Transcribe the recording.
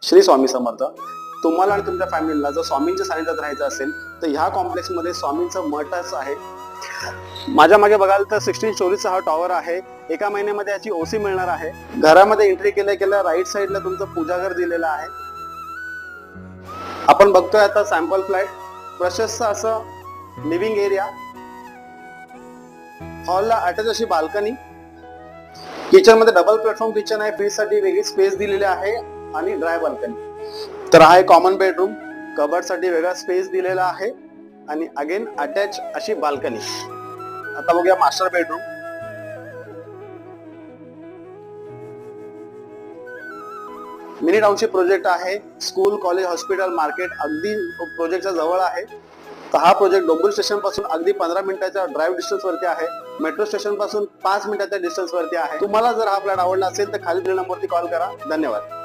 श्री स्वामी समर्थ. तुम्हाला आणि तुमच्या फॅमिलीला जर स्वामींच्या सानिध्यात राहायचं असेल तर ह्या कॉम्प्लेक्समध्ये स्वामींचं मठच आहे. माझ्या मागे बघाल तर 16 स्टोरीचा हा टॉवर आहे. एका महिन्यामध्ये याची ओसी मिळणार आहे. घरामध्ये एंट्री केल्या राईट साईडला तुमचं पूजाघर दिलेलं आहे. आपण बघतोय आता सॅम्पल फ्लॅट, प्रशस्त असं लिव्हिंग एरिया, हॉलला अटॅच अशी बाल्कनी, किचन मध्ये डबल प्लॅटफॉर्म किचन आहे, फ्रीज साठी वेगळी स्पेस दिलेली आहे आणि ड्राय बाल्कनी. तर हा एक कॉमन बेडरूम, कबर्ड साठी वेगळा स्पेस दिलेला आहे आणि अगेन अटॅच अशी बाल्कनी. आता बघूया master bedroom. Mini township project आहे. स्कूल, कॉलेज, हॉस्पिटल, मार्केट अगदी प्रोजेक्टच्या जवळ आहे. तर हा प्रोजेक्ट डोंबिवली स्टेशन पासून अगदी 15 मिनिटाच्या ड्राईव्ह डिस्टन्स वरती आहे. मेट्रो स्टेशन पासून 5 मिनिटाच्या डिस्टन्स वरती आहे. तुम्हाला जर हा फ्लॅट आवडला असेल तर खाली दिलेल्या नंबरवरती कॉल करा. धन्यवाद.